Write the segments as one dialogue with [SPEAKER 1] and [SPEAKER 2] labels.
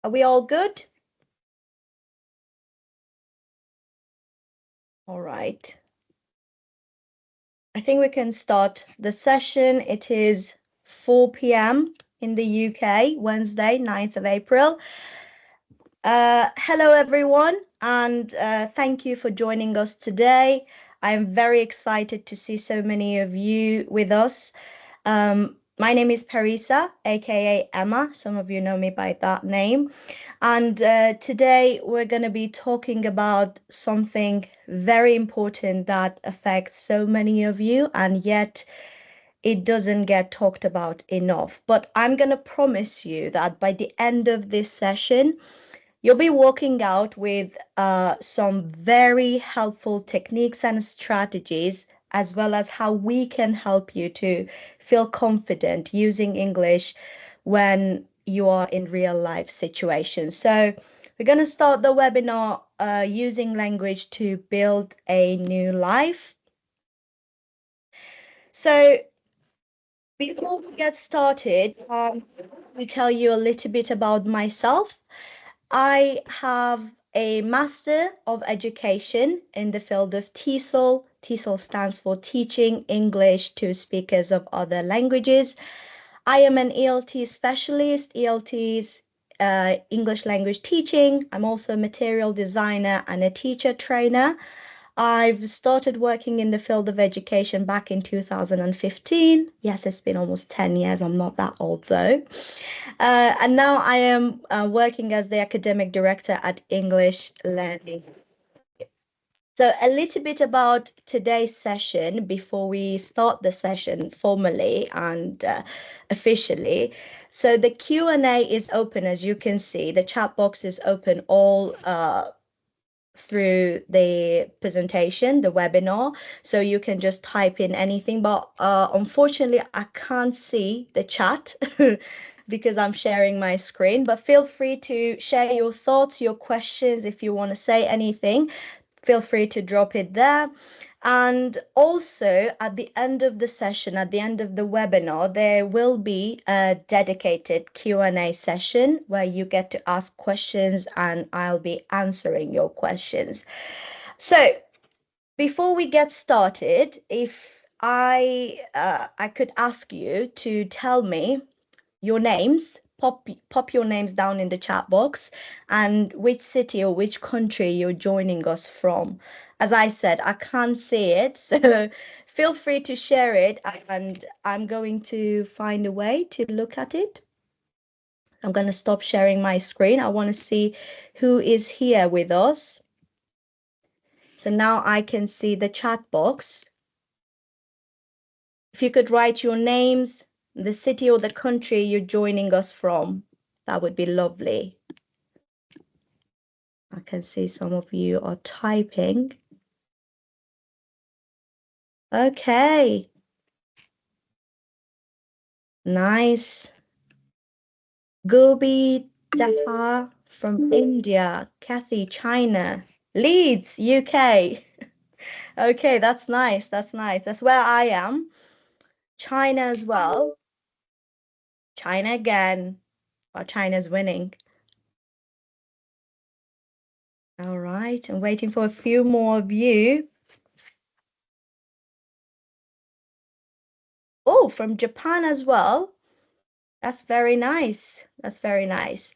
[SPEAKER 1] Are we all good? All right. I think we can start the session. It is 4 p.m. in the UK, Wednesday, 9th of April. Hello, everyone, and thank you for joining us today. I'm very excited to see so many of you with us. My name is Parisa, aka Emma. Some of you know me by that name. And today we're going to be talking about something very important that affects so many of you, and yet it doesn't get talked about enough. But I'm going to promise you that by the end of this session, you'll be walking out with some very helpful techniques and strategies, as well as how we can help you to feel confident using English when you are in real life situations. So we're going to start the webinar using language to build a new life. So before we get started, let me tell you a little bit about myself. I have a Master of Education in the field of TESOL. TESOL stands for Teaching English to Speakers of Other Languages. I am an ELT specialist, ELT's English language teaching. I'm also a material designer and a teacher trainer. I've started working in the field of education back in 2015. Yes, it's been almost 10 years. I'm not that old though. And now I am working as the academic director at English Learning. So a little bit about today's session before we start the session formally and officially. So the Q&A is open, as you can see. The chat box is open all through the presentation, the webinar, so you can just type in anything, but unfortunately I can't see the chat because I'm sharing my screen, but feel free to share your thoughts, your questions. If you want to say anything, feel free to drop it there. And also at the end of the session, at the end of the webinar, there will be a dedicated Q&A session where you get to ask questions and I'll be answering your questions. So before we get started, if I could ask you to tell me your names, pop your names down in the chat box, and which city or which country you're joining us from. As I said, I can't see it, so feel free to share it, and I'm going to find a way to look at it. I'm going to stop sharing my screen. I want to see who is here with us. So now I can see the chat box. If you could write your names, the city or the country you're joining us from, that would be lovely. I can see some of you are typing. Okay. Nice. Gobi Daha from India. Kathy, China. Leeds, UK. Okay, that's nice. That's nice. That's where I am. China as well. China again. Well, China's winning. All right. I'm waiting for a few more of you. Oh, from Japan as well. That's very nice. That's very nice.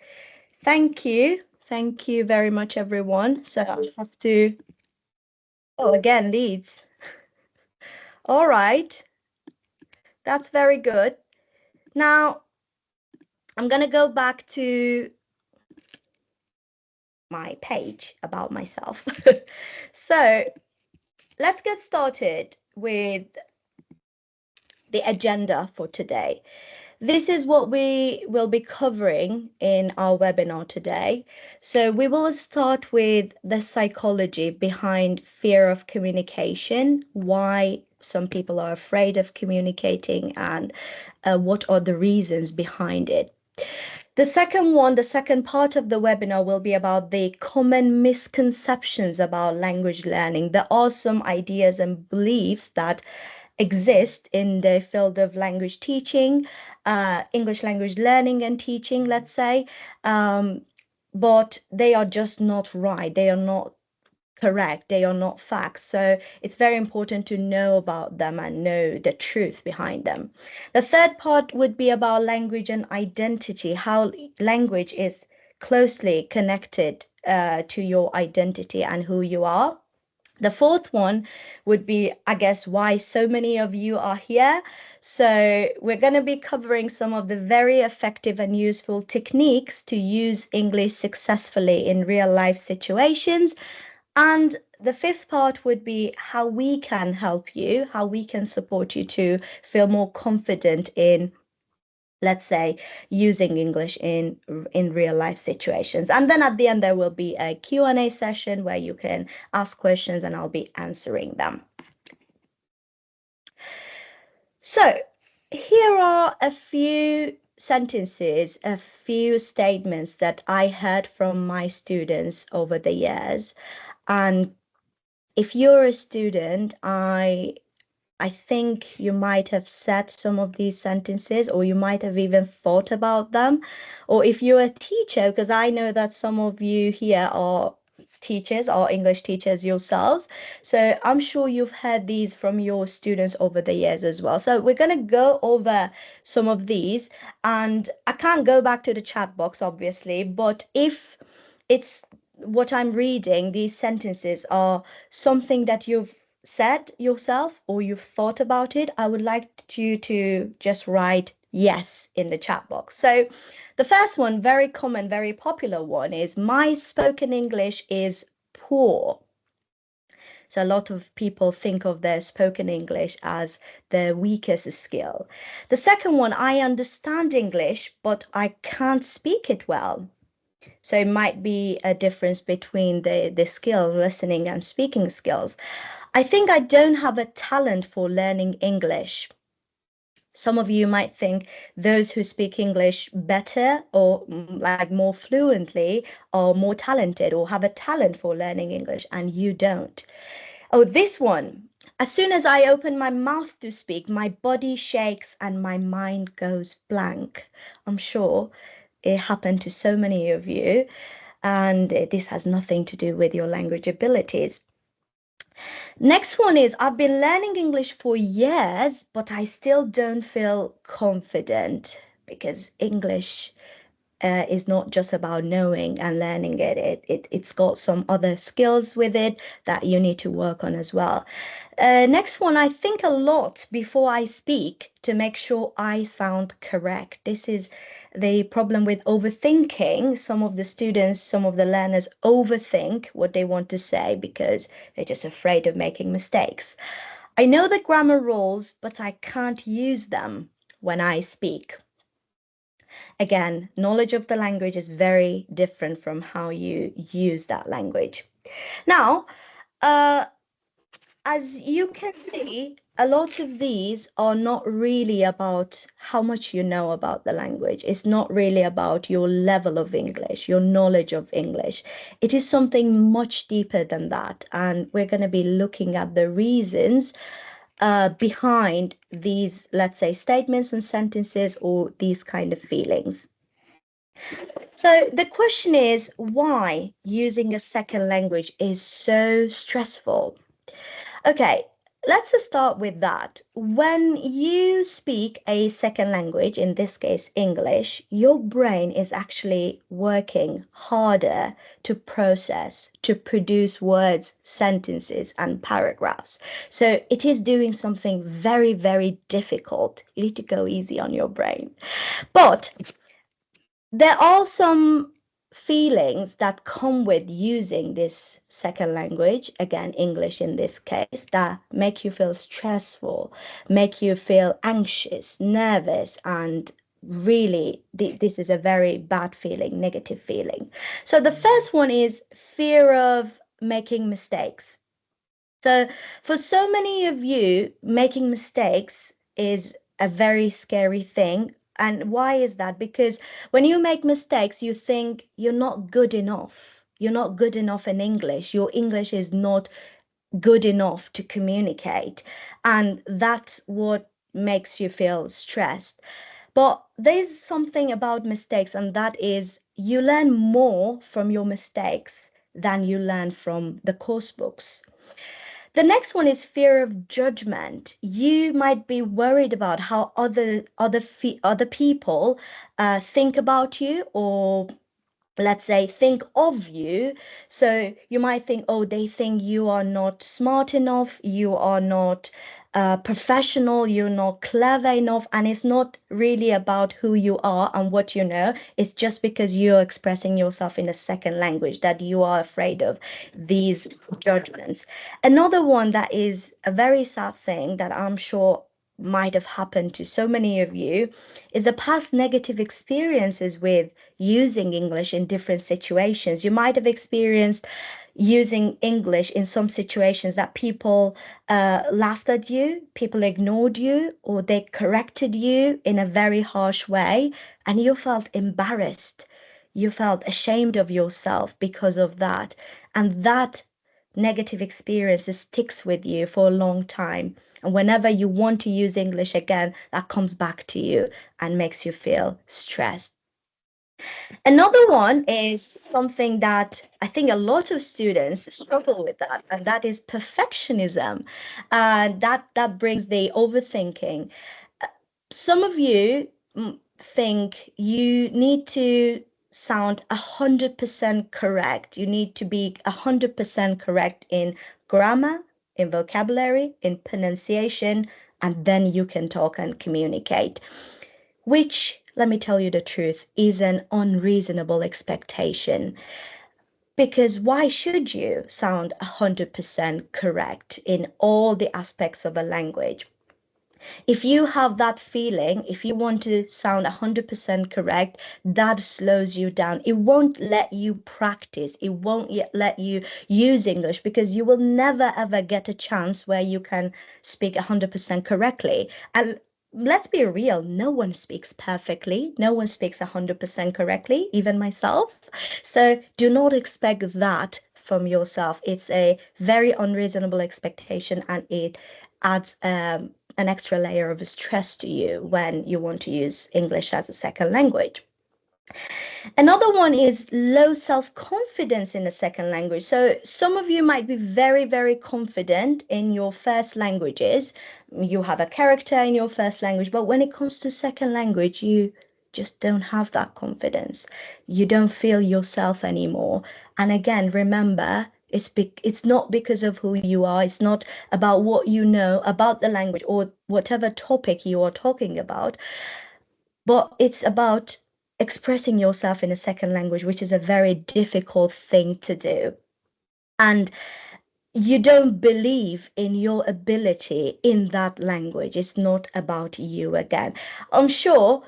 [SPEAKER 1] Thank you. Thank you very much, everyone. So I have to, oh, again, Leeds. All right. That's very good. Now, I'm going to go back to my page about myself. So let's get started with the agenda for today. This is what we will be covering in our webinar today. So we will start with the psychology behind fear of communication, why some people are afraid of communicating, and what are the reasons behind it. The second part of the webinar will be about the common misconceptions about language learning. There are some ideas and beliefs that exist in the field of language teaching, English language learning and teaching, let's say. but they are just not right. They are not correct. They are not facts. So it's very important to know about them and know the truth behind them. The third part would be about language and identity, how language is closely connected to your identity and who you are. The fourth one would be, I guess, why so many of you are here. So, we're going to be covering some of the very effective and useful techniques to use English successfully in real life situations. And the fifth part would be how we can help you, how we can support you to feel more confident in, let's say, using English in real life situations. And then at the end, there will be a Q&A session where you can ask questions and I'll be answering them. So here are a few sentences, a few statements that I heard from my students over the years. And if you're a student, I think you might have said some of these sentences, or you might have even thought about them. Or if you're a teacher, because I know that some of you here are teachers or English teachers yourselves. So I'm sure you've heard these from your students over the years as well. So we're going to go over some of these, and I can't go back to the chat box, obviously, but if it's what I'm reading, these sentences are something that you've said yourself or you've thought about it, I would like you to just write yes in the chat box. So the first one, very common, very popular one, is my spoken English is poor. So a lot of people think of their spoken English as their weakest skill. The second one, I understand English, but I can't speak it well. So it might be a difference between the skills, listening and speaking skills. I think I don't have a talent for learning English. Some of you might think those who speak English better or like more fluently are more talented or have a talent for learning English, and you don't. Oh, this one. As soon as I open my mouth to speak, my body shakes and my mind goes blank. I'm sure it happened to so many of you, and this has nothing to do with your language abilities. Next one is I've been learning English for years, but I still don't feel confident because English is not just about knowing and learning it. It's got some other skills with it that you need to work on as well. Next one, I think a lot before I speak to make sure I sound correct. This is the problem with overthinking. Some of the students, some of the learners overthink what they want to say because they're just afraid of making mistakes. I know the grammar rules, but I can't use them when I speak. Again, knowledge of the language is very different from how you use that language. Now, as you can see, a lot of these are not really about how much you know about the language. It's not really about your level of English, your knowledge of English. It is something much deeper than that. And we're going to be looking at the reasons behind these, let's say, statements and sentences or these kind of feelings. So the question is why using a second language is so stressful. Okay, let's start with that. When you speak a second language, in this case English, your brain is actually working harder to process, to produce words, sentences, and paragraphs. So it is doing something very, very difficult. You need to go easy on your brain. But there are some feelings that come with using this second language, again, English in this case, that make you feel stressful, make you feel anxious, nervous, and really, this is a very bad feeling, negative feeling. So the first one is fear of making mistakes. So for so many of you, making mistakes is a very scary thing. And why is that? Because when you make mistakes, you think you're not good enough. You're not good enough in English. Your English is not good enough to communicate. And that's what makes you feel stressed. But there's something about mistakes, and that is you learn more from your mistakes than you learn from the course books. The next one is fear of judgment. You might be worried about how other people think about you, or let's say think of you. So you might think, oh, they think you are not smart enough, you are not professional, you're not clever enough, and it's not really about who you are and what you know. It's just because you're expressing yourself in a second language that you are afraid of these judgments. Another one that is a very sad thing that I'm sure might have happened to so many of you is the past negative experiences with using English in different situations. You might have experienced using English in some situations that people laughed at you, people ignored you, or they corrected you in a very harsh way, and you felt embarrassed. You felt ashamed of yourself because of that. And that negative experience sticks with you for a long time. And whenever you want to use English again, that comes back to you and makes you feel stressed. Another one is something that I think a lot of students struggle with that, and that is perfectionism. And that brings the overthinking. Some of you think you need to sound 100% correct. You need to be 100% correct in grammar, in vocabulary, in pronunciation, and then you can talk and communicate, which, let me tell you the truth, is an unreasonable expectation. Because why should you sound 100% correct in all the aspects of a language? If you have that feeling, if you want to sound 100% correct, that slows you down. It won't let you practice. It won't yet let you use English because you will never ever get a chance where you can speak 100% correctly. And let's be real, no one speaks perfectly. No one speaks 100% correctly, even myself. So do not expect that from yourself. It's a very unreasonable expectation, and it adds an extra layer of stress to you when you want to use English as a second language. Another one is low self-confidence in a second language. So some of you might be very, very confident in your first languages. You have a character in your first language, but when it comes to second language, you just don't have that confidence. You don't feel yourself anymore. And again, remember, it's not because of who you are. It's not about what you know about the language or whatever topic you are talking about, but it's about expressing yourself in a second language, which is a very difficult thing to do. And you don't believe in your ability in that language. It's not about you again. I'm sure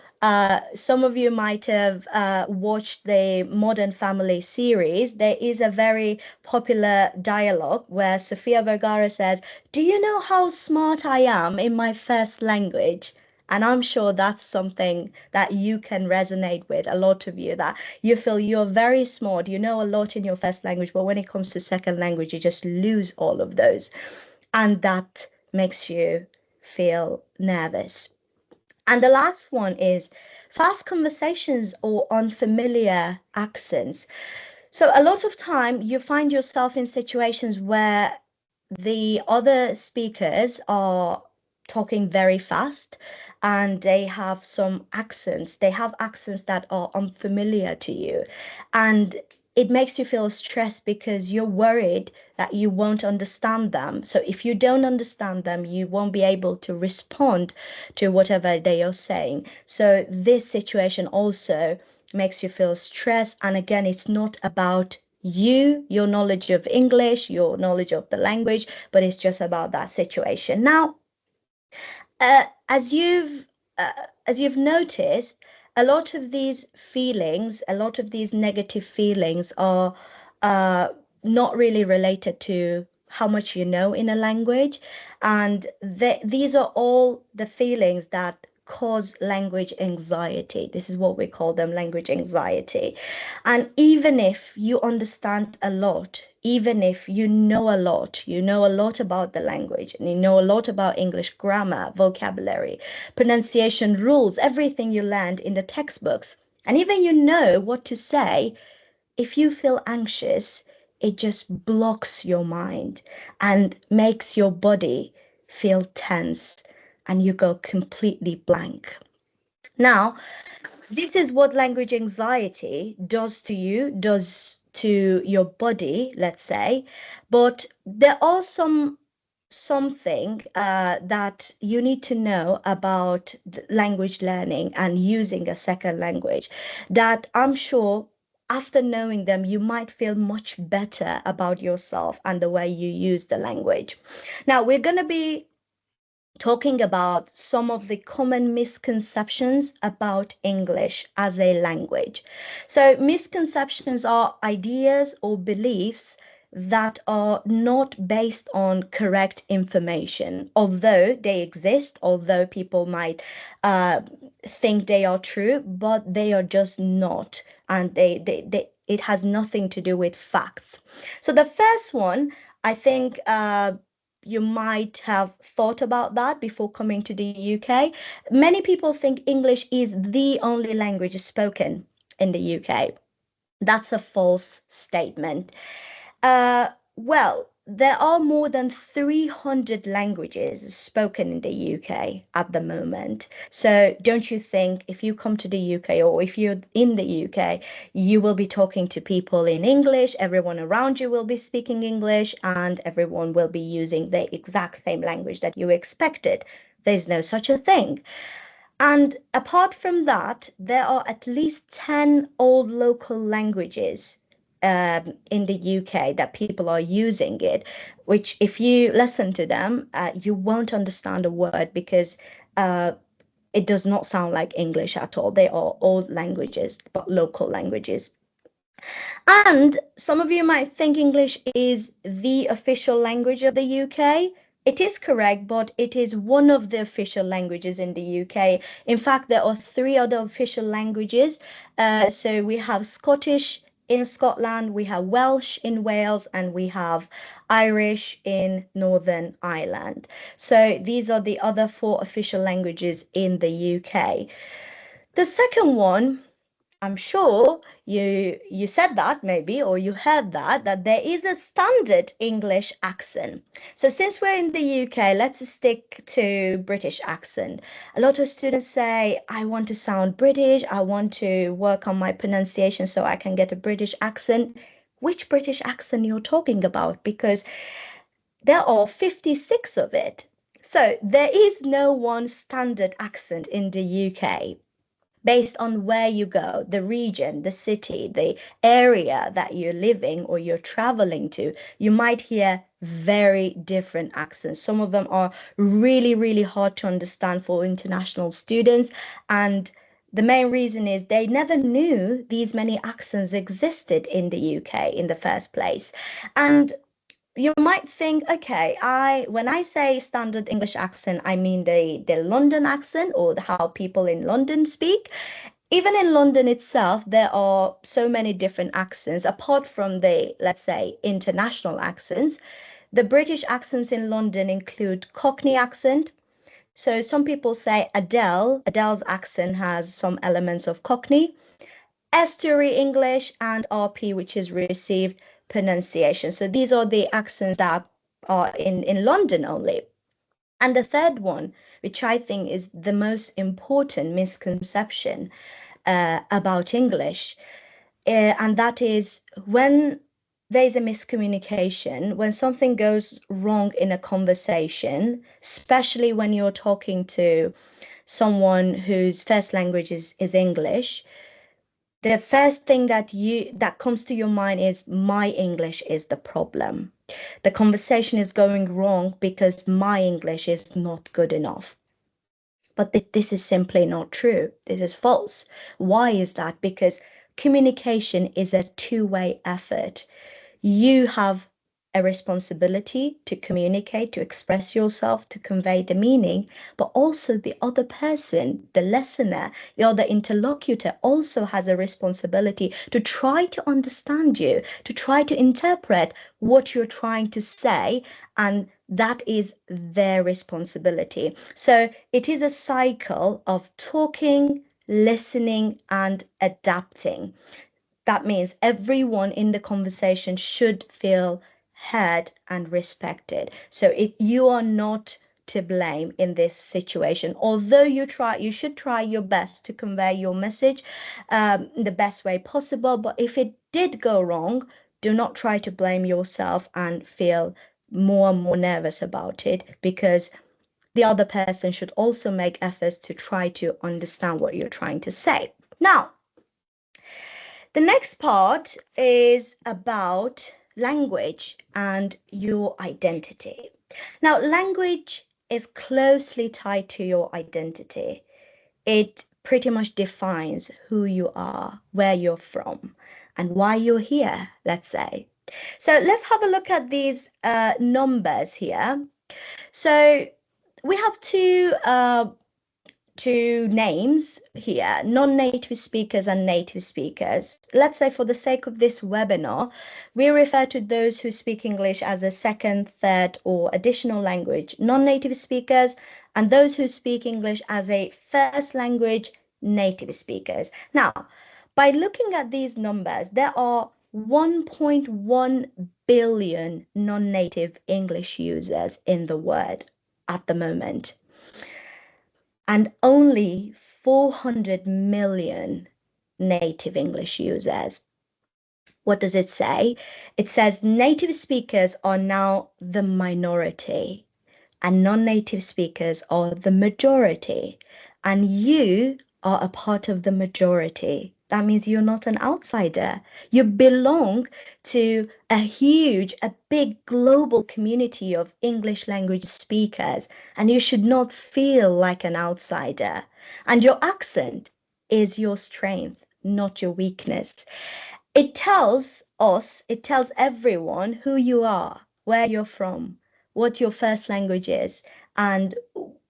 [SPEAKER 1] some of you might have watched the Modern Family series. There is a very popular dialogue where Sofia Vergara says, "Do you know how smart I am in my first language?" And I'm sure that's something that you can resonate with, a lot of you, that you feel you're very smart, you know a lot in your first language, but when it comes to second language, you just lose all of those. And that makes you feel nervous. And the last one is fast conversations or unfamiliar accents. So a lot of time you find yourself in situations where the other speakers are talking very fast and they have some accents. They have accents that are unfamiliar to you. And it makes you feel stressed because you're worried that you won't understand them. So if you don't understand them, you won't be able to respond to whatever they are saying. So this situation also makes you feel stressed. And again, it's not about you, your knowledge of English, your knowledge of the language, but it's just about that situation. Now, uh, as you've uh, as you've noticed, a lot of these feelings, a lot of these negative feelings are uh, not really related to how much you know in a language, and these are all the feelings that cause language anxiety. This is what we call them, language anxiety. And even if you understand a lot, even if you know a lot about the language, and you know a lot about English grammar, vocabulary, pronunciation rules, everything you learned in the textbooks, and even you know what to say, if you feel anxious, it just blocks your mind and makes your body feel tense and you go completely blank. Now, this is what language anxiety does to you, does to your body, let's say. But there are something that you need to know about language learning and using a second language that I'm sure after knowing them, you might feel much better about yourself and the way you use the language. Now, we're going to be talking about some of the common misconceptions about English as a language. So, misconceptions are ideas or beliefs that are not based on correct information, although they exist, although people might think they are true, but they are just not. And it has nothing to do with facts. So, the first one, I think, you might have thought about that before coming to the UK. Many people think English is the only language spoken in the UK. That's a false statement. Well, there are more than 300 languages spoken in the UK at the moment. So don't you think if you come to the UK or if you're in the UK, you will be talking to people in English, everyone around you will be speaking English, and everyone will be using the exact same language that you expected. There's no such a thing. And apart from that, there are at least 10 old local languages in the UK that people are using it, which if you listen to them, you won't understand a word because uh, it does not sound like English at all. They are old languages, but local languages. And some of you might think English is the official language of the UK. It is correct, but it is one of the official languages in the UK. In fact, there are three other official languages. So we have Scottish in Scotland, we have Welsh in Wales, and we have Irish in Northern Ireland. So these are the other four official languages in the UK. The second one, I'm sure you said that maybe, or you heard that there is a standard English accent. So since we're in the UK, let's stick to British accent. A lot of students say, I want to sound British, I want to work on my pronunciation so I can get a British accent. Which British accent you're talking about? Because there are 56 of it. So there is no one standard accent in the UK based on where you go, the region, the city, the area that you're living or you're traveling to, you might hear very different accents. Some of them are really, really hard to understand for international students. And the main reason is they never knew these many accents existed in the UK in the first place. And you might think, okay, when I say standard English accent, I mean the London accent or how people in London speak. Even in London itself, there are so many different accents, apart from the, let's say, international accents. The British accents in London include Cockney accent. So some people say Adele's accent has some elements of Cockney, Estuary English, and RP, which is received pronunciation. So these are the accents that are in London only. And the third one, which I think is the most important misconception about English, and that is when there's a miscommunication, when something goes wrong in a conversation, especially when you're talking to someone whose first language is English, the first thing that comes to your mind is my English is the problem. The conversation is going wrong because my English is not good enough. But this is simply not true. This is false. Why is that? Because communication is a two-way effort. You have a responsibility to communicate, to express yourself, to convey the meaning, but also the other person, the listener, the other interlocutor also has a responsibility to try to understand you, to try to interpret what you're trying to say, and that is their responsibility. So it is a cycle of talking, listening, and adapting. That means everyone in the conversation should feel heard and respected. So if you are not to blame in this situation, although you should try your best to convey your message the best way possible. But if it did go wrong, do not try to blame yourself and feel more and more nervous about it, because the other person should also make efforts to try to understand what you're trying to say. Now, the next part is about language and your identity. Now, language is closely tied to your identity. It pretty much defines who you are, where you're from, and why you're here, let's say. So let's have a look at these numbers here. So we have two names here, non-native speakers and native speakers. Let's say for the sake of this webinar, we refer to those who speak English as a second, third, or additional language, non-native speakers, and those who speak English as a first language, native speakers. Now, by looking at these numbers, there are 1.1 billion non-native English users in the world at the moment, and only 400 million native English users. What does it say? It says native speakers are now the minority and non-native speakers are the majority, and you are a part of the majority. That means you're not an outsider. You belong to a big global community of English language speakers, and you should not feel like an outsider. And your accent is your strength, not your weakness. It tells everyone who you are, where you're from, what your first language is, and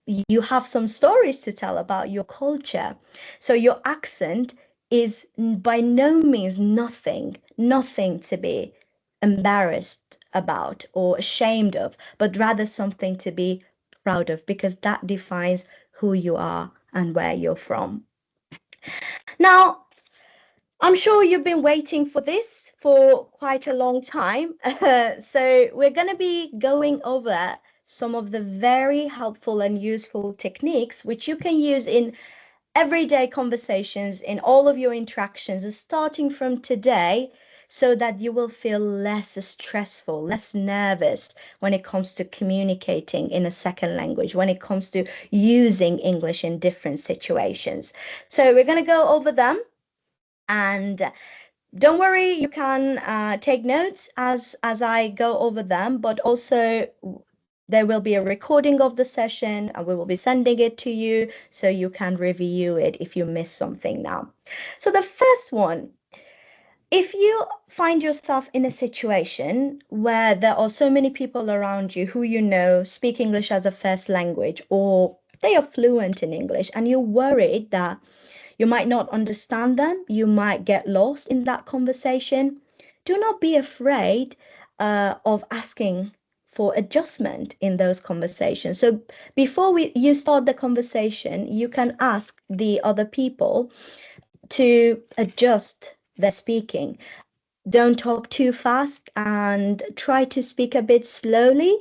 [SPEAKER 1] you have some stories to tell about your culture. So your accent is by no means nothing to be embarrassed about or ashamed of, but rather something to be proud of, because that defines who you are and where you're from. Now, I'm sure you've been waiting for this for quite a long time. So we're going to be going over some of the very helpful and useful techniques which you can use in everyday conversations, in all of your interactions, starting from today, so that you will feel less stressful, less nervous when it comes to communicating in a second language, when it comes to using English in different situations. So we're going to go over them. And don't worry, you can take notes as I go over them, but also there will be a recording of the session and we will be sending it to you so you can review it if you miss something now. So the first one, if you find yourself in a situation where there are so many people around you who you know speak English as a first language, or they are fluent in English, and you're worried that you might not understand them, you might get lost in that conversation, do not be afraid of asking for adjustment in those conversations. So before you start the conversation, you can ask the other people to adjust their speaking. Don't talk too fast and try to speak a bit slowly,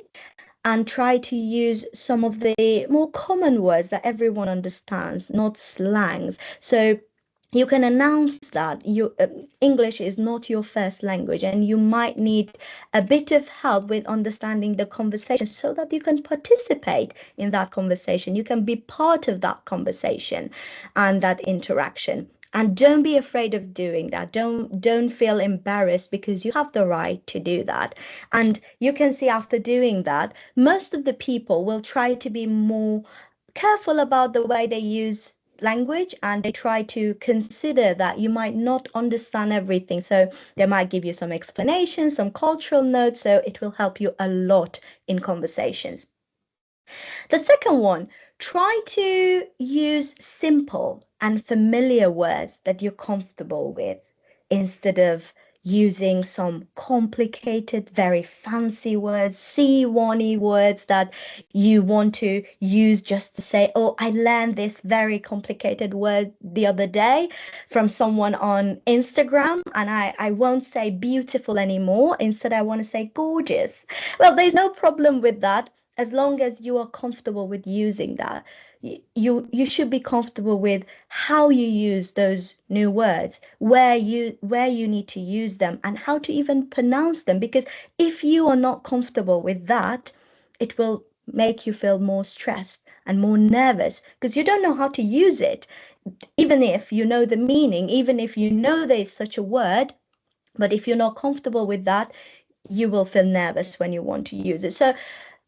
[SPEAKER 1] and try to use some of the more common words that everyone understands, not slangs. So you can announce that English is not your first language and you might need a bit of help with understanding the conversation so that you can participate in that conversation. You can be part of that conversation and that interaction. And don't be afraid of doing that. Don't feel embarrassed, because you have the right to do that. And you can see after doing that, most of the people will try to be more careful about the way they use language, and they try to consider that you might not understand everything. So they might give you some explanations, some cultural notes, so it will help you a lot in conversations. The second one, try to use simple and familiar words that you're comfortable with instead of using some complicated, very fancy words, C1y words that you want to use just to say, oh, I learned this very complicated word the other day from someone on Instagram, and I won't say beautiful anymore. Instead, I want to say gorgeous. Well, there's no problem with that as long as you are comfortable with using that. You should be comfortable with how you use those new words, where you need to use them, and how to even pronounce them. Because if you are not comfortable with that, it will make you feel more stressed and more nervous because you don't know how to use it. Even if you know the meaning, even if you know there's such a word, but if you're not comfortable with that, you will feel nervous when you want to use it. So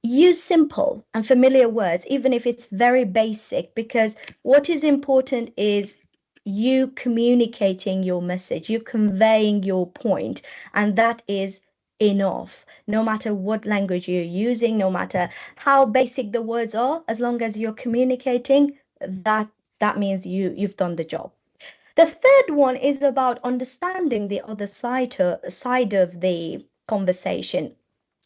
[SPEAKER 1] use simple and familiar words, even if it's very basic, because what is important is you communicating your message, you conveying your point, and that is enough. No matter what language you're using, no matter how basic the words are, as long as you're communicating, that means you've done the job. The third one is about understanding the other side of the conversation.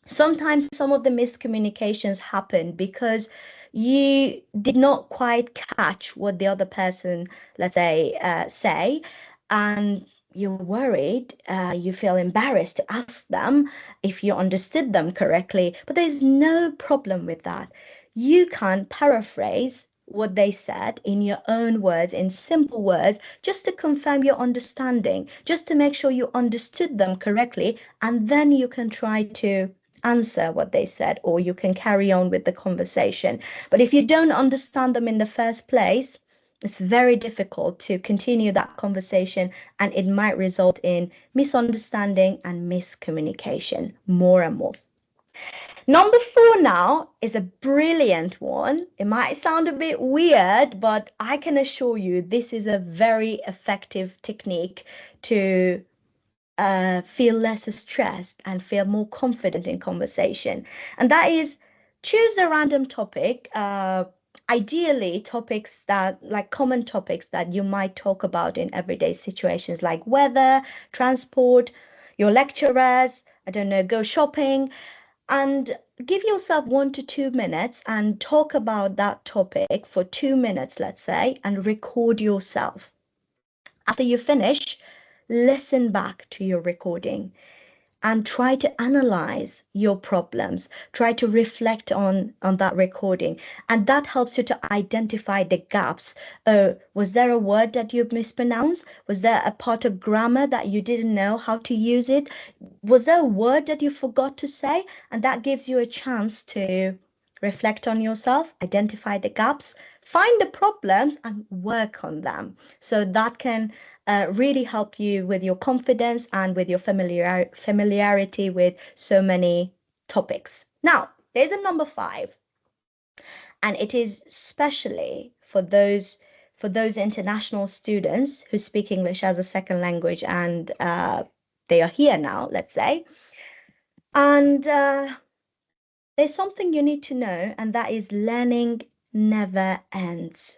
[SPEAKER 1] Sometimes some of the miscommunications happen because you did not quite catch what the other person, let's say, and you're worried, you feel embarrassed to ask them if you understood them correctly, but there's no problem with that. You can paraphrase what they said in your own words, in simple words, just to confirm your understanding, just to make sure you understood them correctly, and then you can try to answer what they said, or you can carry on with the conversation. But if you don't understand them in the first place, it's very difficult to continue that conversation, and it might result in misunderstanding and miscommunication more and more. Number 4 now is a brilliant one. It might sound a bit weird, but I can assure you this is a very effective technique to feel less stressed and feel more confident in conversation. And that is, choose a random topic, ideally topics that, like common topics that you might talk about in everyday situations, like weather, transport, your lecturers, I don't know, go shopping, and give yourself 1 to 2 minutes and talk about that topic for 2 minutes, let's say, and record yourself. After you finish, listen back to your recording and try to analyze your problems. Try to reflect on that recording. And that helps you to identify the gaps. Was there a word that you mispronounced? Was there a part of grammar that you didn't know how to use it? Was there a word that you forgot to say? And that gives you a chance to reflect on yourself, identify the gaps, find the problems, and work on them. So that can really help you with your confidence and with your familiarity with so many topics. Now, there's a number 5, and it is especially for those international students who speak English as a second language, and they are here now, let's say. And there's something you need to know, and that is learning never ends.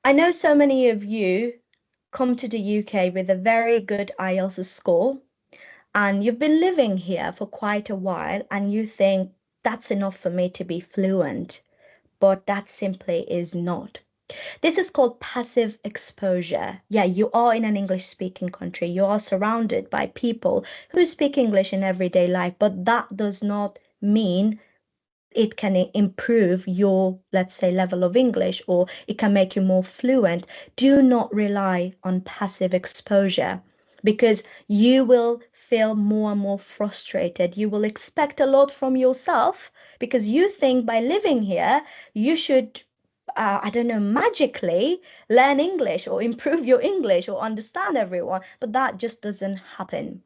[SPEAKER 1] I know so many of you come to the UK with a very good IELTS score, and you've been living here for quite a while, and you think that's enough for me to be fluent, but that simply is not. This is called passive exposure. Yeah, you are in an English speaking country. You are surrounded by people who speak English in everyday life, but that does not mean it can improve your, let's say, level of English, or it can make you more fluent. Do not rely on passive exposure, because you will feel more and more frustrated. You will expect a lot from yourself because you think by living here, you should, I don't know, magically learn English or improve your English or understand everyone, but that just doesn't happen.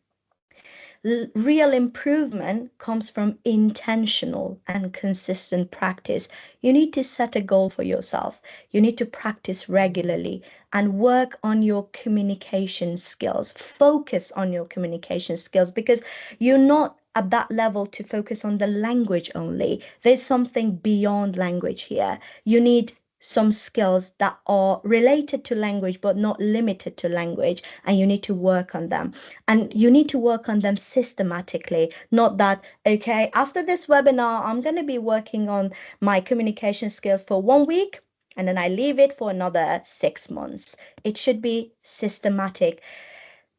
[SPEAKER 1] Real improvement comes from intentional and consistent practice. You need to set a goal for yourself. You need to practice regularly and work on your communication skills. Focus on your communication skills because you're not at that level to focus on the language only. There's something beyond language here. You need some skills that are related to language but not limited to language, and you need to work on them, and you need to work on them systematically. Not that, okay, after this webinar I'm going to be working on my communication skills for 1 week and then I leave it for another 6 months. It should be systematic,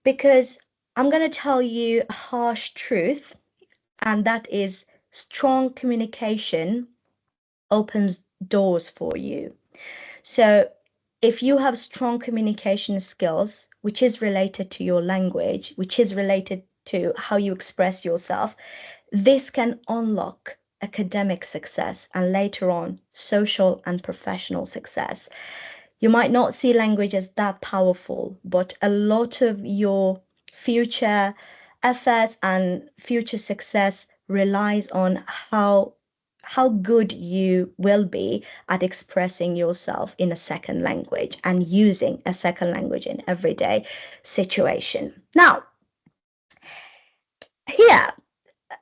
[SPEAKER 1] because I'm going to tell you a harsh truth, and that is strong communication opens doors for you. So if you have strong communication skills, which is related to your language, which is related to how you express yourself, this can unlock academic success and later on social and professional success. You might not see language as that powerful, but a lot of your future efforts and future success relies on how good you will be at expressing yourself in a second language and using a second language in everyday situation. Now, here,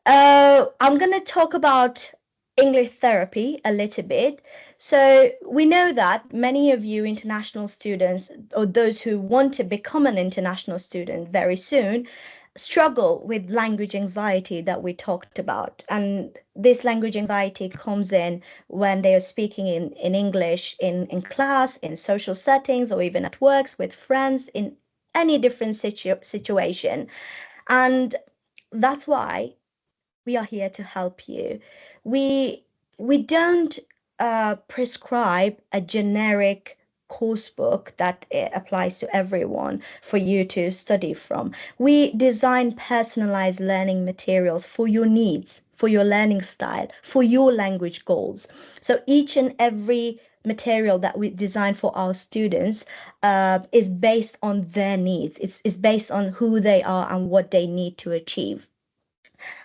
[SPEAKER 1] I'm going to talk about English therapy a little bit. So we know that many of you international students, or those who want to become an international student very soon, struggle with language anxiety that we talked about. And this language anxiety comes in when they are speaking in English in class, in social settings, or even at works with friends, in any different situation. And that's why we are here to help you. We don't prescribe a generic course book that applies to everyone for you to study from. We design personalized learning materials for your needs, for your learning style, for your language goals. So each and every material that we design for our students is based on their needs. It's based on who they are and what they need to achieve.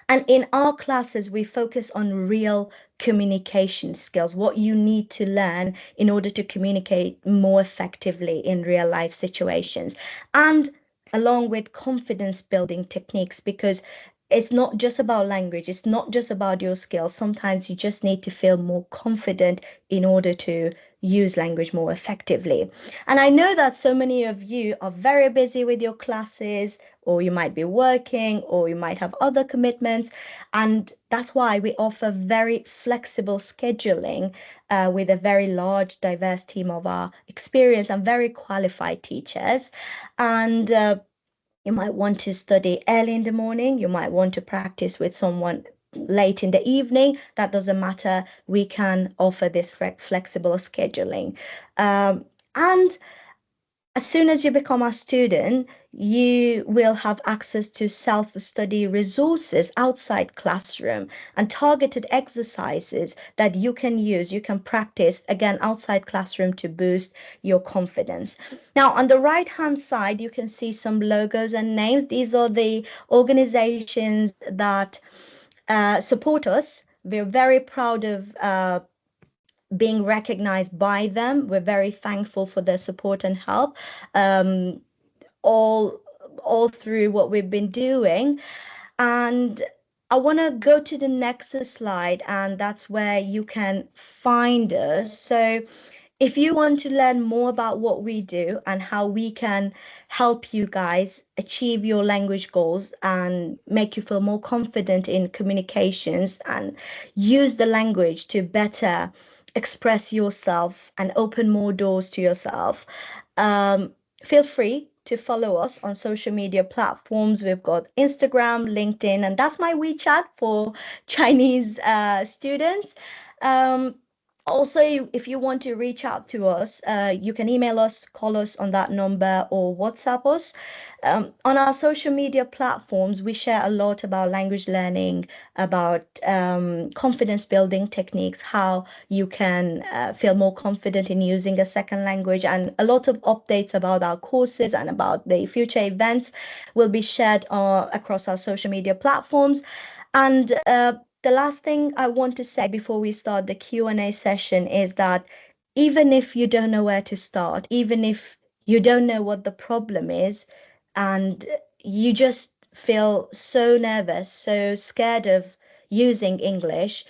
[SPEAKER 1] And in our classes, we focus on real communication skills, what you need to learn in order to communicate more effectively in real life situations. And along with confidence building techniques, because it's not just about language, it's not just about your skills. Sometimes you just need to feel more confident in order to use language more effectively. And I know that so many of you are very busy with your classes, or you might be working, or you might have other commitments. And that's why we offer very flexible scheduling with a very large, diverse team of our experienced and very qualified teachers. And you might want to study early in the morning, you might want to practice with someone late in the evening. That doesn't matter. We can offer this flexible scheduling. And as soon as you become a student, you will have access to self-study resources outside classroom and targeted exercises that you can use, you can practice again outside classroom to boost your confidence. Now, on the right-hand side, you can see some logos and names. These are the organizations that support us. We're very proud of being recognized by them. We're very thankful for their support and help um, all all through what we've been doing. And I want to go to the next slide, and that's where you can find us. So if you want to learn more about what we do and how we can help you guys achieve your language goals and make you feel more confident in communications and use the language to better express yourself and open more doors to yourself, feel free to follow us on social media platforms. We've got Instagram, LinkedIn, and that's my WeChat for Chinese students. Um, Also, if you want to reach out to us, you can email us, call us on that number, or WhatsApp us. On our social media platforms, we share a lot about language learning, about confidence building techniques, how you can feel more confident in using a second language, and a lot of updates about our courses and about the future events will be shared across our social media platforms. And the last thing I want to say before we start the Q&A session is that even if you don't know where to start, even if you don't know what the problem is, and you just feel so nervous, so scared of using English,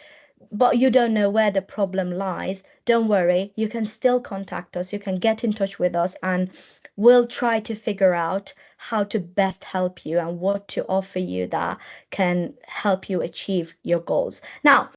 [SPEAKER 1] but you don't know where the problem lies, don't worry. You can still contact us. You can get in touch with us, and we'll try to figure out how to best help you and what to offer you that can help you achieve your goals. Now,